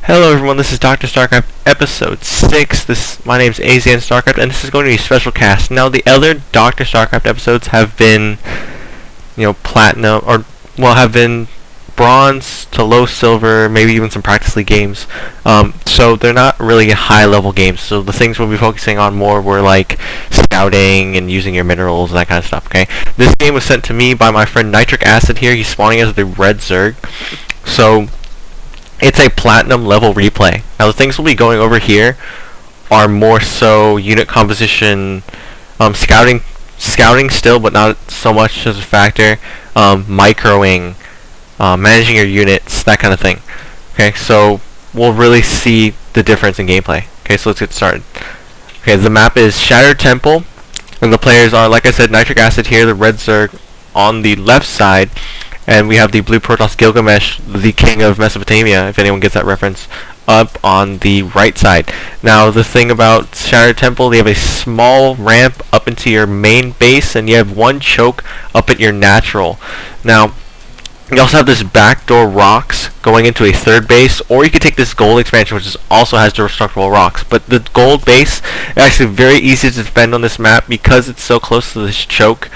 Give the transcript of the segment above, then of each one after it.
Hello everyone, this is Dr.Starcraft episode 6. My name is DrAZNstarcraft and this is going to be a special cast. Now the other Dr.Starcraft episodes have been, platinum, have been bronze to low silver, maybe even some practice league games. So they're not really high level games. So the things we'll be focusing on more were like scouting and using your minerals and that kind of stuff, okay? This game was sent to me by my friend NitricAcid here. He's spawning as the red Zerg. So it's a platinum level replay. Now the things we'll be going over here are more so unit composition, scouting still, but not so much as a factor, microing, managing your units, that kind of thing. Okay, so we'll really see the difference in gameplay. Okay, so let's get started. Okay, the map is Shattered Temple, and the players are, like I said, NitricAcid here, the red Zerg on the left side, and we have the blue Protoss Gilgamesh, the king of Mesopotamia, if anyone gets that reference, up on the right side. Now, the thing about Shattered Temple, they have a small ramp up into your main base, and you have one choke up at your natural. Now, you also have this backdoor rocks going into a third base, or you could take this gold expansion, which also has destructible rocks. But the gold base is actually very easy to defend on this map because it's so close to this choke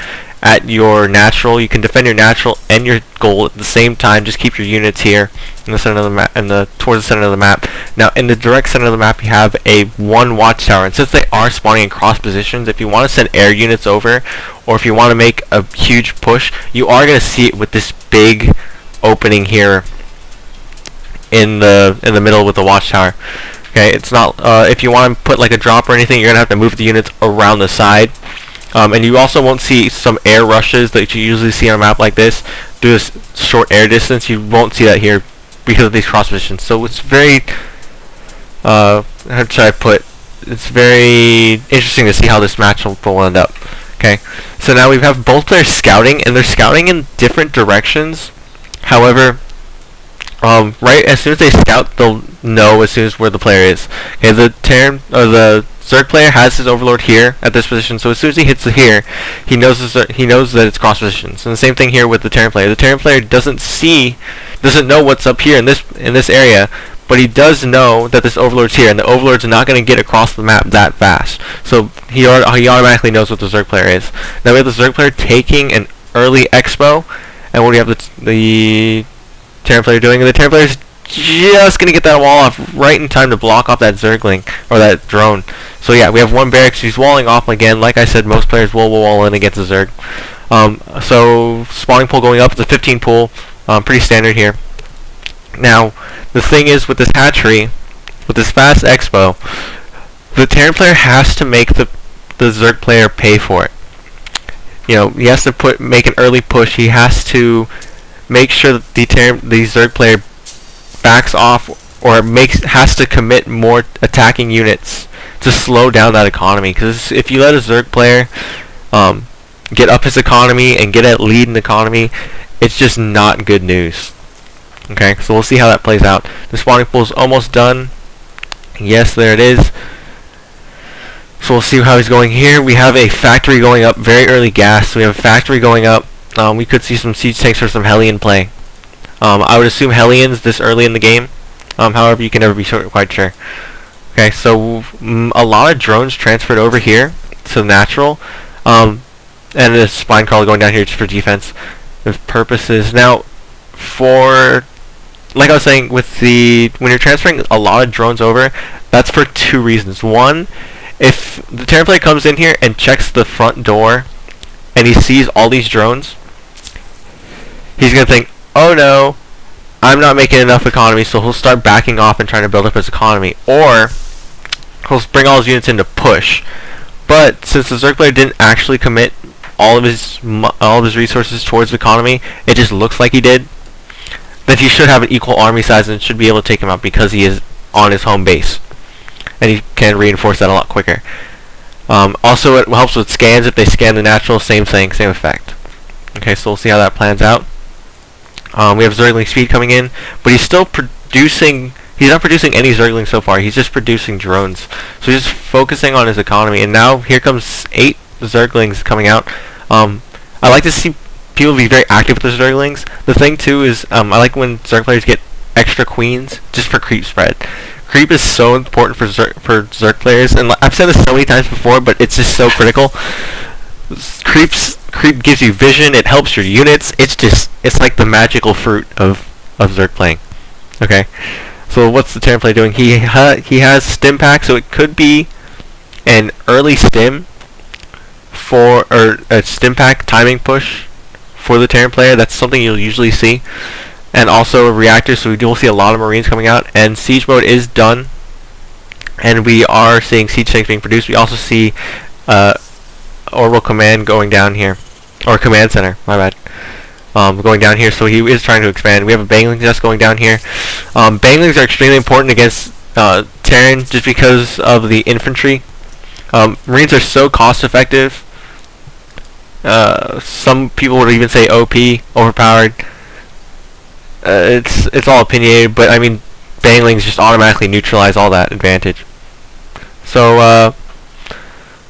at your natural. You can defend your natural and your gold at the same time. Just keep your units here in the center of the map, towards the center of the map. Now, in the direct center of the map, you have a one watchtower, and since they are spawning in cross positions, if you want to send air units over, or if you want to make a huge push, you are going to see it with this big opening here in the middle with the watchtower. Okay, it's not if you want to put like a drop or anything, you're gonna have to move the units around the side. And you also won't see some air rushes that you usually see on a map like this. Do this short air distance, you won't see that here because of these cross positions. So it's very, how should I put? It's very interesting to see how this match will end up. Okay, so now we have both players scouting, and they're scouting in different directions. However, right as soon as they scout, they'll know as soon as where the player is. Okay, the Zerg player has his Overlord here at this position, so as soon as he hits here, he knows that it's cross positions. And the same thing here with the Terran player. The Terran player doesn't know what's up here in this area, but he does know that this Overlord's here, and the Overlord's not going to get across the map that fast. So he automatically knows what the Zerg player is. Now we have the Zerg player taking an early expo, and what do you have the Terran player doing? And the Terran player's just going to get that wall off right in time to block off that Zergling, or that drone. So yeah, we have one barracks. He's walling off again. Like I said, most players will wall in against the Zerg. So spawning pool going up, it's a 15 pool. Pretty standard here. Now, the thing is with this hatchery, with this fast expo, the Terran player has to make the Zerg player pay for it. He has to make an early push. He has to make sure that the Zerg player backs off, or has to commit more attacking units to slow down that economy. Because if you let a Zerg player get up his economy and get a lead in the economy, it's just not good news. Okay, so we'll see how that plays out. The spawning pool is almost done. Yes, there it is. So we'll see how he's going here. We have a factory going up, very early gas. So we have a factory going up. We could see some siege tanks or some Hellion play. I would assume Hellions this early in the game. However, you can never be quite sure. Okay, so a lot of drones transferred over here to natural, and a spine crawler going down here just for defense with purposes. Now, like I was saying, when you're transferring a lot of drones over, that's for two reasons. One, if the Terran player comes in here and checks the front door, and he sees all these drones, he's gonna think, oh no, I'm not making enough economy, so he'll start backing off and trying to build up his economy, or he'll bring all his units in to push. But since the Zerg player didn't actually commit all of his resources towards the economy, it just looks like he did, then he should have an equal army size and should be able to take him out because he is on his home base, and he can reinforce that a lot quicker. Also, it helps with scans. If they scan the natural, same thing, same effect. Okay, so we'll see how that plans out. We have Zergling speed coming in, but he's still producing. He's not producing any Zerglings so far. He's just producing drones. So he's just focusing on his economy. And now here comes 8 Zerglings coming out. I like to see people be very active with the Zerglings. The thing too is I like when Zerg players get extra queens just for creep spread. Creep is so important for Zerg players, and I've said this so many times before, but it's just so critical. Creep gives you vision. It helps your units. It's like the magical fruit of Zerg playing. Okay, so what's the Terran player doing? He has stim pack, so it could be an early stim or a stim pack timing push for the Terran player. That's something you'll usually see. And also a reactor, so we will see a lot of Marines coming out. And siege mode is done, and we are seeing siege tanks being produced. We also see orbital command going down here, or command center. My bad. Going down here, so he is trying to expand. We have a Bangling nest going down here. Banglings are extremely important against Terran just because of the infantry. Marines are so cost effective. Some people would even say OP, overpowered. It's all opinionated, but I mean, Banglings just automatically neutralize all that advantage. So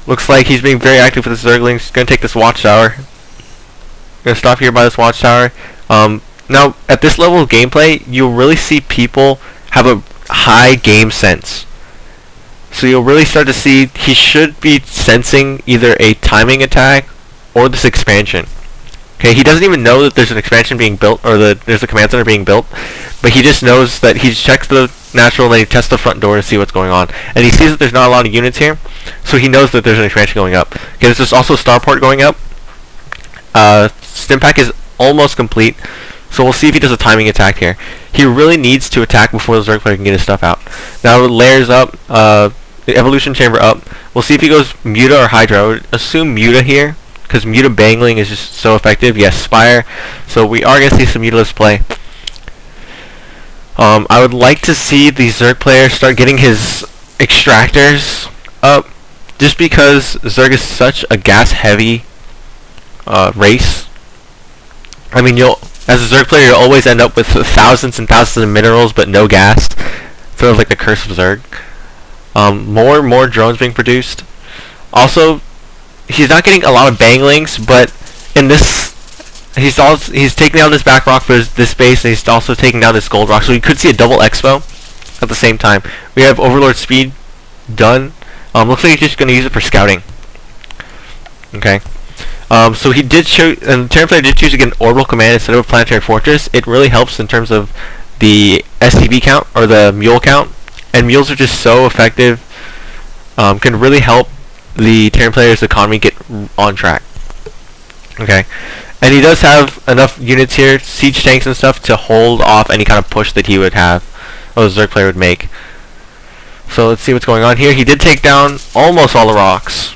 looks like he's being very active with the Zerglings. He's gonna take this watchtower. Gonna stop here by this watchtower. Now at this level of gameplay, you'll really see people have a high game sense. So you'll really start to see he should be sensing either a timing attack or this expansion. Okay, he doesn't even know that there's an expansion being built, or that there's a command center being built, but he just knows that he checks the natural and then he tests the front door to see what's going on. And he sees that there's not a lot of units here, so he knows that there's an expansion going up. Okay, there's also starport going up. Stim pack is almost complete, so we'll see if he does a timing attack here. He really needs to attack before the Zerg player can get his stuff out. Now layers up, the evolution chamber up. We'll see if he goes Muta or Hydra. I would assume Muta here, because Muta Bangling is just so effective. Yes, Spire. So we are going to see some Mutalist play. I would like to see the Zerg player start getting his extractors up, just because Zerg is such a gas-heavy race. I mean, as a Zerg player, you'll always end up with thousands and thousands of minerals, but no gas. Sort of like the curse of Zerg. More and more drones being produced. Also, he's not getting a lot of Banglings, but in this, he's taking down this back rock for this base, and he's also taking down this gold rock. So you could see a double expo at the same time. We have Overlord speed done. Looks like he's just going to use it for scouting. Okay. So he did show, and the Terran player did choose to get an orbital command instead of a planetary fortress. It really helps in terms of the SCV count, or the mule count. And mules are just so effective. Can really help the Terran player's economy get on track. Okay. And he does have enough units here, siege tanks and stuff, to hold off any kind of push that he would have, or the Zerg player would make. So let's see what's going on here. He did take down almost all the rocks.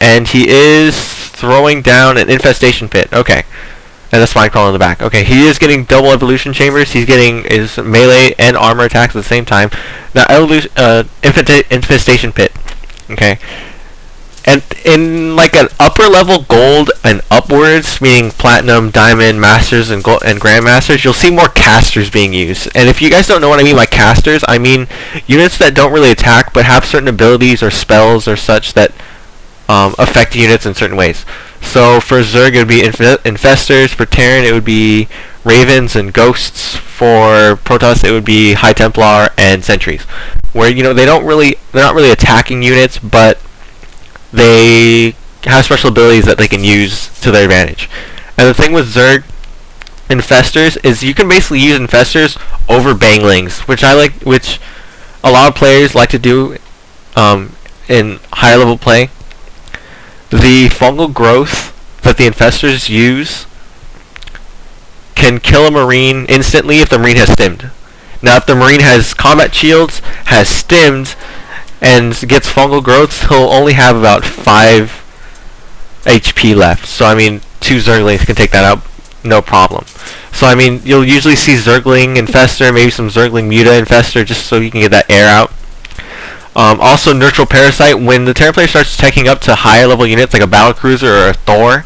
And he is throwing down an infestation pit. Okay. And a spine crawler in the back. Okay, he is getting double evolution chambers. He's getting his melee and armor attacks at the same time. Now, infestation pit. Okay. And in like an upper level gold and upwards, meaning platinum, diamond, masters, and gold and grandmasters, you'll see more casters being used. And if you guys don't know what I mean by casters, I mean units that don't really attack but have certain abilities or spells or such that affect units in certain ways. So for Zerg it would be infestors. For Terran it would be ravens and ghosts. For Protoss it would be High Templar and sentries. Where they're not really attacking units, but they have special abilities that they can use to their advantage. And the thing with Zerg infestors is you can basically use infestors over banglings, which a lot of players like to do in higher level play. The fungal growth that the infestors use can kill a marine instantly if the marine has stimmed. Now, if the marine has combat shields, has stimmed, and gets fungal growths, he'll only have about 5 HP left. So, I mean, 2 Zerglings can take that out, no problem. So, I mean, you'll usually see Zergling Infestor, maybe some Zergling Muta Infestor, just so you can get that air out. Also, Neutral Parasite, when the Terran player starts taking up to higher level units, like a Battlecruiser or a Thor,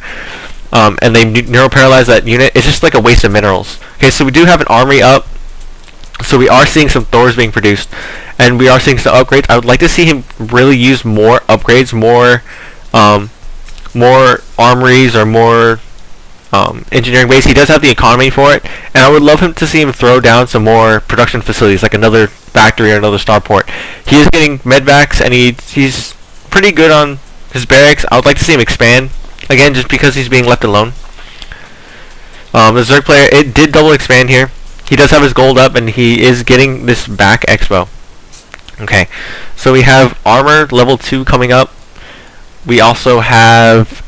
and they neuroparalyze that unit, it's just like a waste of minerals. Okay, so we do have an armory up, so we are seeing some Thors being produced, and we are seeing some upgrades. I would like to see him really use more upgrades, more armories, or more engineering base. He does have the economy for it, and I would love him to see him throw down some more production facilities, like another factory or another starport. He is getting medvacs, and he's pretty good on his barracks. I would like to see him expand again, just because he's being left alone. The Zerg player, it did double expand here. He does have his gold up, and he is getting this back expo. Okay, so we have armor level 2 coming up. We also have